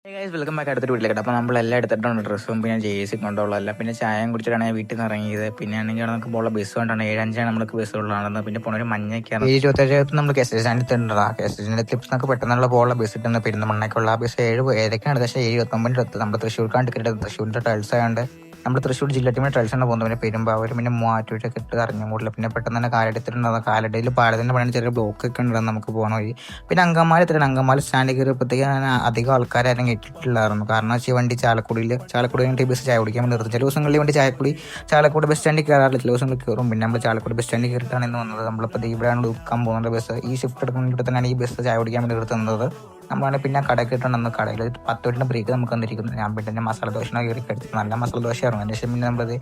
Welcome back അടുത്തൊരു വീട്ടിലേക്ക്. അപ്പോൾ നമ്മളെല്ലാം എടുത്തിട്ടുണ്ട്. ഡ്രസ്സും പിന്നെ ജേഴ്സി കൊണ്ടുള്ളതല്ല, പിന്നെ ചായയും കുടിച്ചിട്ടാണ് ഞാൻ വീട്ടിൽ നിന്ന് ഇറങ്ങിയത്. പിന്നെ ആണെങ്കിൽ നമുക്ക് പോകുള്ള ബസ് കൊണ്ടാണ് 7:05 നമ്മൾക്ക് ബസ് ഉള്ളതാണെന്ന്. പിന്നെ പോണൊരു മഞ്ഞൊക്കെയാണ് 27 നമ്മൾ കെ എസ് ആർ സ്റ്റാൻഡിൽ തണ്ടാ. കെ എസ് ആർ സ്റ്റാൻഡിൽ ക്ലിപ്സ് നമുക്ക് പെട്ടെന്നുള്ള പോകുള്ള ബസ് ഇട്ടുന്ന പെരുന്തമണ്ണയ്ക്കുള്ള ആ ബസ് 7:00 പക്ഷേ 7:29 എത്തും. നമ്മൾ തൃശ്ശൂർക്കാണ്ട് ടിക്കറ്റ് തൃശ്ശൂരിൻ്റെ ടൈൽസ് ആയതുകൊണ്ട് നമ്മൾ തൃശ്ശൂർ ജില്ല ടീമിന് ട്രയൽസാണ് പോകുന്നത്. പിന്നെ പെരുമ്പാവൂർ പിന്നെ മൂവാറ്റൂരൊക്കെ ഇട്ട് അറിഞ്ഞുകൂടില്ല. പിന്നെ പെട്ടെന്ന് തന്നെ കാലടിത്തിട്ടുണ്ടാകുന്ന കാലടിയിൽ പാലത്തിൻ്റെ പണിയാണ് ചെറിയ ബ്ലോക്ക് ഒക്കെ ഉണ്ടാകും നമുക്ക് പോകണ വഴി. പിന്നെ അങ്കമാലി എത്തിയിട്ട് അങ്കമാലി സ്റ്റാൻഡിൽ കയറിയപ്പോഴത്തേക്ക് അധികം ആൾക്കാരും ഇട്ടിട്ടില്ലായിരുന്നു. കാരണം വെച്ചാൽ വണ്ടി ചാലക്കുടി ബസ് ചായ കുടിക്കാൻ വേണ്ടി നിർത്തും. ചില ദിവസങ്ങളിൽ വണ്ടി ചാലക്കുടി ബസ് സ്റ്റാൻഡിൽ കയറാറില്ല, ചില ദിവസങ്ങളിൽ കയറും. പിന്നെ നമ്മൾ ചാലക്കുടി ബസ് സ്റ്റാൻഡിൽ കയറിയിട്ടാണ് ഇന്ന് വന്നത്. നമ്മളിപ്പോൾ ഇവിടെയാണ് എടുക്കാൻ പോകുന്നത് ബസ്. ഈ ഷിഫ്റ്റ് എടുക്കുമ്പോൾ തന്നെയാണ് ഈ ബസ് ചായ കുടിക്കാൻ വേണ്ടി നിർത്തുന്നത്. നമ്മളാണെങ്കിൽ പിന്നെ കടയ്ക്ക് ഇട്ടുണ്ടെന്ന് കടയിൽ 10 മിനിറ്റ് ബ്രേക്ക് നമുക്ക് വന്നിരിക്കുന്നത്. ഞാൻ പിന്നെ മസാല ദോശ കയറി കഴിച്ചത് നല്ല മസാല ദോശയായിരുന്നു. അതിന് ശേഷം പിന്നെ നമ്മളത്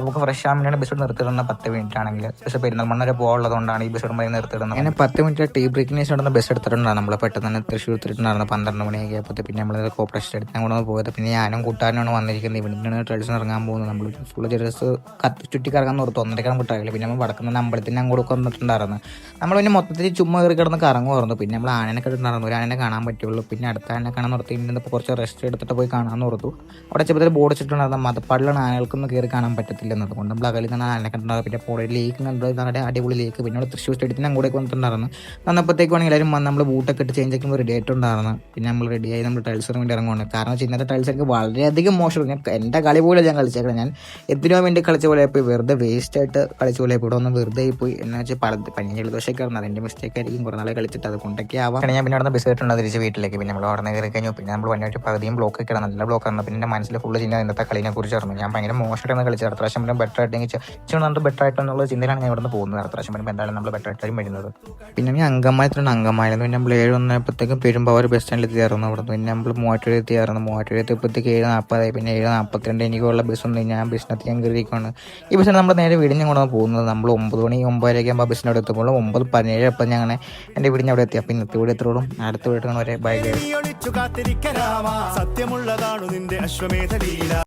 നമുക്ക് ഫ്രഷ് ആകാൻ വേണ്ടിയാണ് ബസ് നിർത്തിയിടുന്നത് 10 മിനിറ്റ് ആണെങ്കിൽ. പക്ഷേ പെരുന്തൽമണ്ണ വരെ പോകുള്ളതുകൊണ്ടാണ് ഈ ബസ് ഇടുമ്പോൾ നിർത്തിയിടുന്നത്. അങ്ങനെ 10 മിനിറ്റ് ടീ ബ്രേക്കിന് ശേഷം ഇടുന്ന ബസ് എടുത്തിട്ടുണ്ടായിരുന്നു. നമ്മൾ പെട്ടെന്ന് തന്നെ തൃശ്ശൂർ എത്തിയിട്ടുണ്ടായിരുന്നു 12 മണിയൊക്കെ ആയപ്പോൾ. പിന്നെ നമ്മൾ കോപ്പറേഷൻ എടുത്ത് അങ്ങോട്ട് പോയത്. പിന്നെ ഞാനും കൂട്ടുകാരനാണ് വന്നിരിക്കുന്നത്. ഇവിടെയാണ് ട്രയൽസിന് ഇറങ്ങാൻ പോകുന്നത്. നമ്മൾ ഫുള്ള് ജസ്റ്റ് ചുറ്റി കറങ്ങാൻ നിർത്തും. 1.5 കിലോമീറ്റർ. പിന്നെ നമ്മൾ വടക്കുന്ന അമ്പലത്തിന് അങ്ങോട്ട് വന്നിട്ടുണ്ടായിരുന്നു. നമ്മൾ പിന്നെ മൊത്തത്തിൽ ചുമ്മാ കയറി കിടന്ന് കറങ്ങുമായിരുന്നു. പിന്നെ നമ്മൾ ആനനെ കണ്ടിട്ടുണ്ടായിരുന്നു. ഒരു ആനനെ കാണാൻ പറ്റുള്ളൂ. പിന്നെ അടുത്ത ആനനെ കാണാൻ നിർത്തി. ഇപ്പോൾ കുറച്ച് റെസ്റ്റ് എടുത്തിട്ട് പോയി കാണാൻ ഓർത്തു. അവിടെ ചെറുപ്പം ബോർഡ് വെച്ചിട്ടുണ്ടായിരുന്നു, മതപ്പാടിലാണ് ആനകൾക്കൊന്നും കയറി കാണാൻ പറ്റത്തില്ല എന്നത് കൊണ്ട് നമ്മൾ അകലിൽ നിന്ന് ആനനെ കണ്ടിട്ടുണ്ടായിരുന്നു. പിന്നെ പോടെ ലേക്ക് കണ്ടത് അടിപൊളി ലേക്ക്. പിന്നെ അവിടെ തൃശ്ശൂർ സ്റ്റേഡിയത്തിന് അങ്ങോട്ടേക്ക് വന്നിട്ടുണ്ടായിരുന്നു. വന്നപ്പോഴത്തേക്കാണെങ്കിൽ എല്ലാവരും വന്ന് നമ്മൾ ബൂട്ടൊക്കെ ഇട്ട് ചേഞ്ച് ആക്കുമ്പോൾ റെഡി ആയിട്ടുണ്ടായിരുന്നു. പിന്നെ നമ്മൾ റെഡിയായി നമ്മൾ ടൈൽസിന് വേണ്ടി ഇറങ്ങുകയാണ്. കാരണം വെച്ചാൽ ഇന്നത്തെ ടൈൽസ് എനിക്ക് വളരെയധികം മോശം. ഞാൻ എൻ്റെ കളി പോലെ ഞാൻ കളിച്ചേക്കണം. ഞാൻ എന്തിനോ വേണ്ടി കളിച്ച പോലെ പോയി വെറുതെ വേസ്റ്റായിട്ട് കളിച്ച പോലെ ഇവിടെ ഒന്ന് വെറുതെ പോയി എന്ന് വെച്ചാൽ പനി ജലദോഷമൊക്കെ ആയിരുന്നു. അതിൻ്റെ മിസ്റ്റേക്ക് ആയിരിക്കും. കുറേ നാളെ കളിച്ചിട്ട് അത് കൊണ്ടൊക്കെ ആവാം. ഞാൻ പിന്നെ അവിടെ ബസ് ആയിട്ടുണ്ട് തിരിച്ച് വീട്ടിലേക്ക്. പിന്നെ നമ്മൾ അവിടെ നിന്ന് കയറി കഴിഞ്ഞു. പിന്നെ നമ്മൾ വന്നിട്ട് പകുതിയും ബ്ലോക്ക് ഒക്കെ നല്ല ബ്ലോക്കായിരുന്നു. പിന്നെ എൻ്റെ മനസ്സിൽ ഫുള്ള് ചിന്ത ഇന്നത്തെ കളിനെ കുറിച്ചായിരുന്നു. ഞാൻ ഭയങ്കര മോശമായിട്ടാണ് കളിച്ചത്. അടുത്ത പ്രാവശ്യം പിന്നെ ബെറ്റർ ആയിട്ടെങ്കിൽ നമ്മൾ ബെറ്റർ ആയിട്ടെന്നുള്ള ചിന്തയിലാണ് ഞാൻ ഇവിടെ നിന്ന് പോകുന്നത്. അടുത്ത പ്രാവശ്യം വരുമ്പോൾ എന്തായാലും നമ്മൾ ബെറ്റർ ആയിട്ടായിരിക്കും വരുന്നത്. പിന്നെ ഞാൻ അങ്കമാലത്തിലുണ്ട്. അങ്കമാലിൽ നിന്ന് നമ്മൾ 7:01 പെരുമ്പാവൂർ ബസ് സ്റ്റാൻഡിൽ എത്തിയായിരുന്നു. അവിടെ നിന്ന് പിന്നെ നമ്മൾ മൂവാറ്റൂർ എത്തിയായിരുന്നു. മൂവാറ്റൂർ എത്തിയപ്പോഴത്തേക്ക് 7:40. പിന്നെ 7:42 എനിക്കുള്ള ബസ് ഉണ്ട്. ഞാൻ ബസ്സിനകത്ത് ഞാൻ കയറിയിരിക്കുകയാണ്. ഈ ബസ്സിന് നമ്മൾ നേരെ വീടിന് കൂടെ പോകുന്നത്. നമ്മൾ 9 മണി 9:30 ആകുമ്പോൾ ബസ്സിൻ്റെ അവിടെ എത്തുമ്പോൾ 9:17 അപ്പം ഞാൻ എൻ്റെ വീടിൻ്റെ അവിടെ എത്തി. അപ്പം ഇന്നത്തെ വീട് എത്തോളും അടുത്ത വീട്ടിൽ വരെ ബൈ. സത്യമുള്ളതാണു നിന്റെ അശ്വമേധ ലീല.